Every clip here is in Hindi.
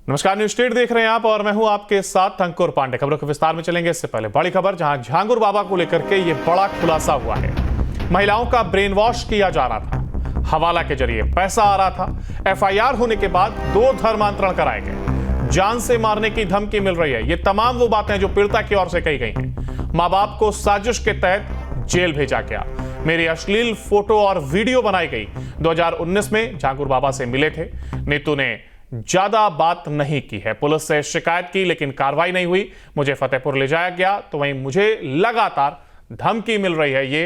नमस्कार, न्यूज स्टेट देख रहे हैं आप और मैं हूं आपके साथ अंकुर पांडे। खबरों के विस्तार में चलेंगे। इससे पहले बड़ी खबर, जहां झांगुर बाबा को लेकर के ये बड़ा खुलासा हुआ है। महिलाओं का ब्रेन वॉश किया जा रहा था, हवाला के जरिए पैसा आ रहा था। एफआईआर होने के बाद 2 धर्मांतरण कराए गए, जान से मारने की धमकी मिल रही है। ये तमाम वो बातें जो पीड़िता की ओर से कही गई हैं। माँ बाप को साजिश के तहत जेल भेजा गया, मेरी अश्लील फोटो और वीडियो बनाई गई। 2019 में झांगुर बाबा से मिले थे। नीतू ने ज्यादा बात नहीं की है, पुलिस से शिकायत की लेकिन कार्रवाई नहीं हुई। मुझे फतेहपुर ले जाया गया तो वहीं मुझे लगातार धमकी मिल रही है, ये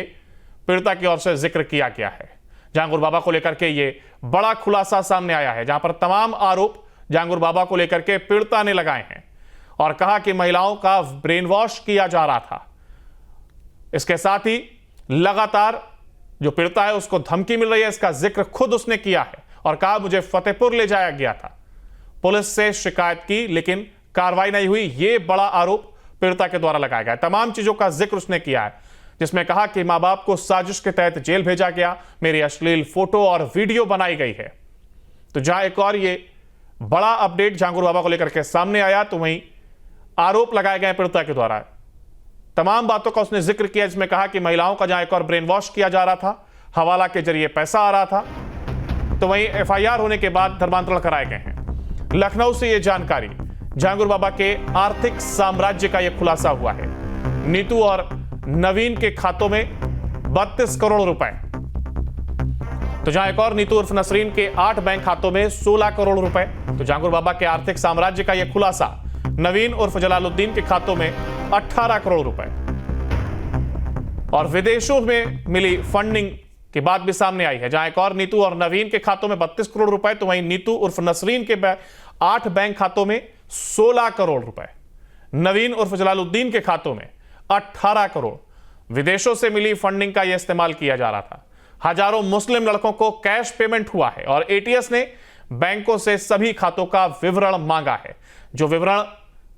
पीड़िता की ओर से जिक्र किया गया है। झांगुर बाबा को लेकर के ये बड़ा खुलासा सामने आया है, जहां पर तमाम आरोप झांगुर बाबा को लेकर के पीड़िता ने लगाए हैं और कहा कि महिलाओं का ब्रेन वॉश किया जा रहा था। इसके साथ ही लगातार जो पीड़िता है उसको धमकी मिल रही है, इसका जिक्र खुद उसने किया है और कहा मुझे फतेहपुर ले जाया गया था, पुलिस से शिकायत की लेकिन कार्रवाई नहीं हुई। यह बड़ा आरोप पीड़िता के द्वारा लगाया गया। तमाम चीजों का जिक्र उसने किया है, जिसमें कहा कि मां बाप को साजिश के तहत जेल भेजा गया, मेरी अश्लील फोटो और वीडियो बनाई गई है। तो जहां एक और ये बड़ा अपडेट झांगुर बाबा को लेकर के सामने आया, तो वहीं आरोप लगाए गए पीड़िता के द्वारा। तमाम बातों का उसने जिक्र किया, जिसमें कहा कि महिलाओं का जहां एक और ब्रेन वॉश किया जा रहा था, हवाला के जरिए पैसा आ रहा था, तो वहीं एफआईआर होने के बाद धर्मांतरण कराए गए हैं। लखनऊ से यह जानकारी, झांगुर बाबा के आर्थिक साम्राज्य का यह खुलासा हुआ है। नीतू और नवीन के खातों में 32 करोड़ रुपए। तो जहां एक और नीतू उर्फ नसरीन के 8 बैंक खातों में 16 करोड़ रुपए। तो झांगुर बाबा के आर्थिक साम्राज्य का यह खुलासा नवीन उर्फ जलालुद्दीन के खातों में 18 करोड़ रुपए। और विदेशों में मिली फंडिंग की बात भी सामने आई है, जहां एक और नीतू और नवीन के खातों में 32 करोड़ रुपए। तो वहीं नीतू उर्फ नसरीन के 8 बैंक खातों में 16 करोड़ रुपए, नवीन उर्फ जलालुद्दीन के खातों में 18 करोड़। विदेशों से मिली फंडिंग का यह इस्तेमाल किया जा रहा था। हजारों मुस्लिम लड़कों को कैश पेमेंट हुआ है और एटीएस ने बैंकों से सभी खातों का विवरण मांगा है। जो विवरण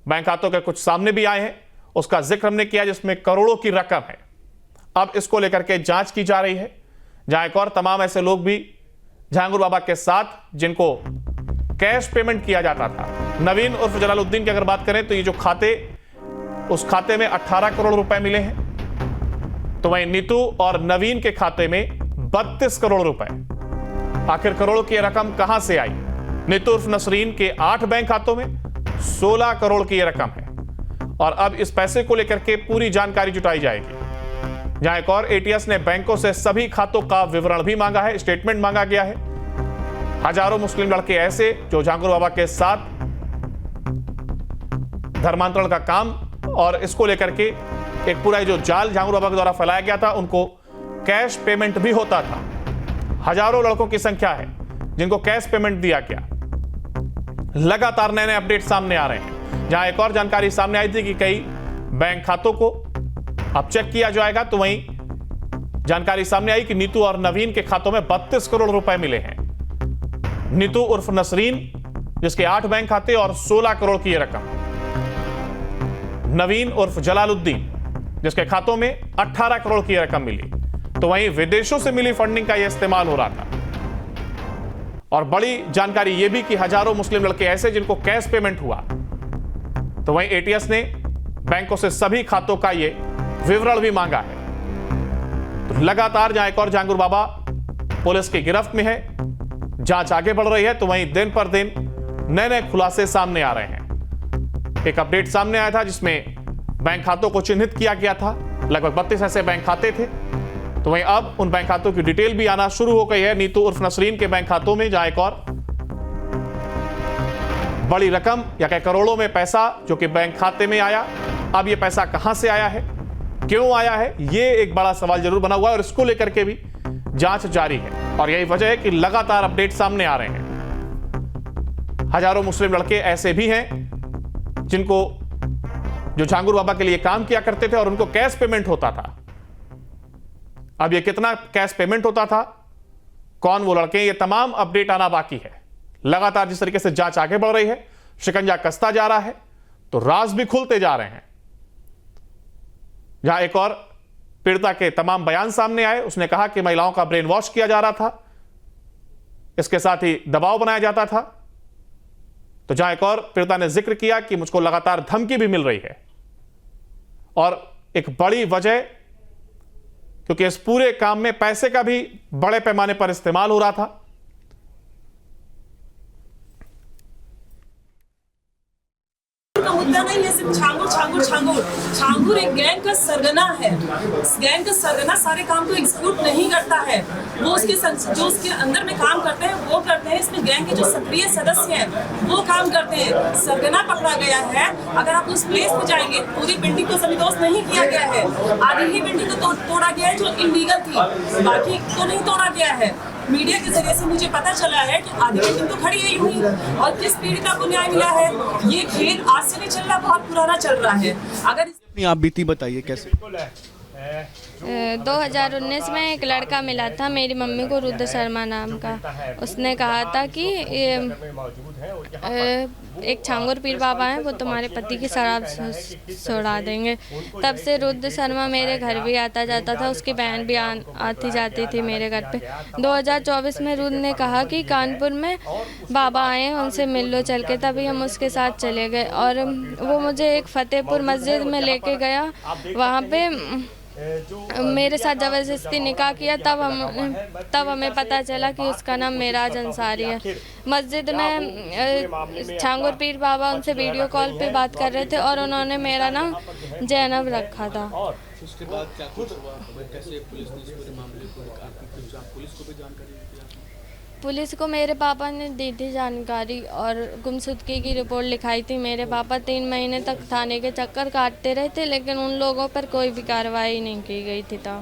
बैंक खातों के कुछ सामने भी आए हैं, उसका जिक्र हमने किया, जिसमें करोड़ों की रकम है। अब इसको लेकर के जांच की जा रही है। जहां एक और तमाम ऐसे लोग भी झांगुर बाबा के साथ, जिनको कैश पेमेंट किया जाता था। नवीन उर्फ जलालुद्दीन की अगर बात करें तो ये जो खाते, उस खाते में 18 करोड़ रुपए मिले हैं। तो वहीं नीतू और नवीन के खाते में 32 करोड़ रुपए। आखिर करोड़ों की रकम कहां से आई? नीतू उर्फ नसरीन के 8 बैंक खातों में 16 करोड़ की यह रकम है और अब इस पैसे को लेकर के पूरी जानकारी जुटाई जाएगी। जहां एक और एटीएस ने बैंकों से सभी खातों का विवरण भी मांगा है, स्टेटमेंट मांगा गया है। हजारों मुस्लिम लड़के ऐसे जो झांगुर बाबा के साथ धर्मांतरण का काम और इसको लेकर के एक पूरा जो जाल झांगुर बाबा के द्वारा फैलाया गया था, उनको कैश पेमेंट भी होता था। हजारों लड़कों की संख्या है जिनको कैश पेमेंट दिया गया। लगातार नए नए अपडेट सामने आ रहे हैं। जहां एक और जानकारी सामने आई थी कि कई बैंक खातों को अब चेक किया जाएगा, तो वहीं जानकारी सामने आई कि नीतू और नवीन के खातों में 32 करोड़ रुपए मिले हैं। नीतू उर्फ नसरीन, जिसके 8 बैंक खाते और 16 करोड़ की यह रकम। नवीन उर्फ जलालुद्दीन, जिसके खातों में 18 करोड़ की रकम मिली। तो वहीं विदेशों से मिली फंडिंग का यह इस्तेमाल हो रहा था। और बड़ी जानकारी यह भी कि हजारों मुस्लिम लड़के ऐसे जिनको कैश पेमेंट हुआ। तो वहीं एटीएस ने बैंकों से सभी खातों का यह विवरण भी मांगा है। तो लगातार जहां एक और झांगुर बाबा पुलिस की गिरफ्त में है, जांच आगे बढ़ रही है, तो वहीं दिन पर दिन नए नए खुलासे सामने आ रहे हैं। एक अपडेट सामने आया था जिसमें बैंक खातों को चिन्हित किया गया था। लगभग 32 ऐसे बैंक खाते थे। तो वहीं अब उन बैंक खातों की डिटेल भी आना शुरू हो गई है नीतू उर्फ नसरीन के बैंक खातों में, जहां एक और बड़ी रकम या कई करोड़ों में पैसा जो कि बैंक खाते में आया। अब यह पैसा कहां से आया है, क्यों आया है, यह एक बड़ा सवाल जरूर बना हुआ है और इसको लेकर के भी जांच जारी है। और यही वजह है कि लगातार अपडेट सामने आ रहे हैं। हजारों मुस्लिम लड़के ऐसे भी हैं जिनको, जो झांगुर बाबा के लिए काम किया करते थे और उनको कैश पेमेंट होता था। अब यह कितना कैश पेमेंट होता था, कौन वो लड़के, ये तमाम अपडेट आना बाकी है। लगातार जिस तरीके से जांच आगे बढ़ रही है, शिकंजा कसता जा रहा है, तो राज भी खुलते जा रहे हैं। जहां एक और पीड़िता के तमाम बयान सामने आए, उसने कहा कि महिलाओं का ब्रेन वॉश किया जा रहा था, इसके साथ ही दबाव बनाया जाता था। तो जहां एक और पीड़िता ने जिक्र किया कि मुझको लगातार धमकी भी मिल रही है, और एक बड़ी वजह क्योंकि इस पूरे काम में पैसे का भी बड़े पैमाने पर इस्तेमाल हो रहा था। मुद्दा नहीं है सिर्फ छांगुर एक गैंग का सरगना है। गैंग का सरगना सारे काम को एग्जीक्यूट नहीं करता है, वो जो उसके अंदर में काम करते हैं वो करते हैं। इसमें गैंग के जो सक्रिय सदस्य हैं वो काम करते हैं। सरगना पकड़ा गया है। अगर आप उस प्लेस पे जाएंगे, पूरी बिल्डिंग को समिदोष नहीं किया गया है, आधी ही बिल्डिंग को तोड़ा गया है जो इलीगल थी, बाकी तो नहीं तोड़ा गया है। मीडिया के जरिए से मुझे पता चला है कि आधी बिल्डिंग तो खड़ी ही हुई, और किस पीड़िता को न्याय मिला है ये खेल आज से नहीं चल रहा, बहुत पुराना चल रहा है। अगर आप बीती बताइए कैसे? 2019 में एक लड़का मिला था मेरी मम्मी को, रुद्र शर्मा नाम का। उसने कहा था कि एक छांगुर पीर बाबा हैं, वो तुम्हारे पति की शराब छोड़ा देंगे। तब से रुद्र शर्मा मेरे घर भी आता जाता था, उसकी बहन भी आती जाती थी मेरे घर पे। 2024 में रुद्र ने कहा कि कानपुर में बाबा आए हैं, उनसे मिल लो चल के। तभी हम उसके साथ चले गए और वो मुझे एक फतेहपुर मस्जिद में लेके गया। वहाँ पे मेरे साथ ज़बरदस्ती निकाह किया। तब हमें पता चला कि उसका नाम मेराज अंसारी है। मस्जिद में छांगुर पीर बाबा उनसे वीडियो कॉल पे बात कर रहे थे और उन्होंने मेरा नाम जैनब रखा था। उसके बाद क्या कुछ हुआ? कैसे पुलिस ने इस पूरे मामले को पुलिस को भी जानकारी दी? पुलिस को मेरे पापा ने दी थी जानकारी और गुमशुदगी की रिपोर्ट लिखाई थी। मेरे पापा 3 महीने तक थाने के चक्कर काटते रहे थे, लेकिन उन लोगों पर कोई भी कार्रवाई नहीं की गई थी। क्या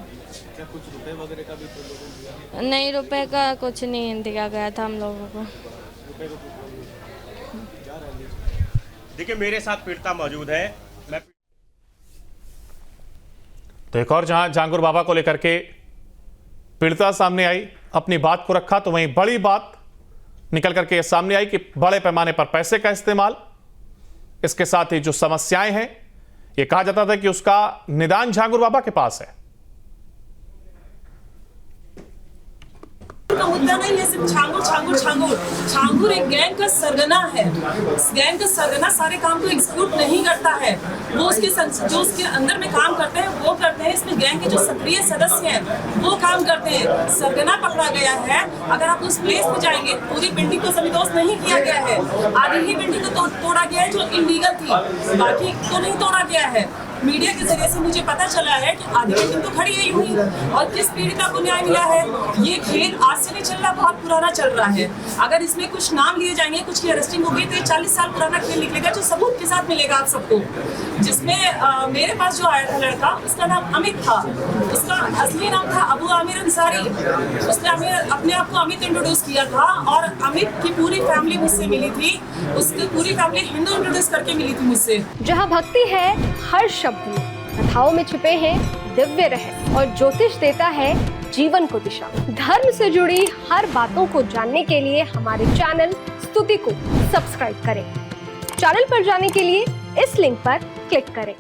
कुछ रुपए वगैरह का भी प्रलोभन दिया? नहीं, रुपए का कुछ नहीं दिया गया था हम लोगों को। देखिए, मेरे साथ पीड़िता मौजूद है। तो एक और जहां झांगुर बाबा को लेकर के पीड़िता सामने आई, अपनी बात को रखा, तो वहीं बड़ी बात निकल करके सामने आई कि बड़े पैमाने पर पैसे का इस्तेमाल, इसके साथ ही जो समस्याएं हैं, यह कहा जाता था कि उसका निदान झांगुर बाबा के पास है। का मुद्दा नहीं है सिर्फ छांगुर एक गैंग का सरगना है। गैंग का सरगना सारे काम को एग्जीक्यूट नहीं करता है, वो जो उसके अंदर में काम करते हैं वो करते हैं। इसमें गैंग के जो सक्रिय सदस्य हैं वो काम करते हैं। सरगना पकड़ा गया है। अगर आप उस प्लेस पे जाएंगे, पूरी बिल्डिंग को समिदोष नहीं किया गया है, आधी ही बिल्डिंग को तोड़ा गया है जो इलीगल थी, बाकी तो नहीं तोड़ा गया है। मीडिया के जरिए से मुझे पता चला है कि आधी बिल्डिंग तो खड़ी ही हुई, और किस पीड़िता को न्याय मिला है ये खेल आज से नहीं चल रहा, बहुत पुराना चल रहा है। अगर इसमें कुछ नाम लिए जाएंगे, कुछ की अरेस्टिंग होगी, तो ये 40 साल पुराना खेल निकलेगा जो सबूत के साथ मिलेगा आप सबको। जिसमें मेरे पास जो आया था लड़का, उसका नाम अमित था। उसका असली नाम था अबू आमिर अंसारी। उसने अपने आप को अमित इंट्रोड्यूस किया था, और अमित की पूरी फैमिली मुझसे मिली थी। उसकी पूरी फैमिली हिंदू इंट्रोड्यूस करके मिली थी मुझसे। जहाँ भक्ति है हर शब्द में, कथाओं में छिपे हैं दिव्य रहस्य, और ज्योतिष देता है जीवन को दिशा। धर्म से जुड़ी हर बातों को जानने के लिए हमारे चैनल स्तुति को सब्सक्राइब करें। चैनल पर जाने के लिए इस लिंक पर क्लिक करें।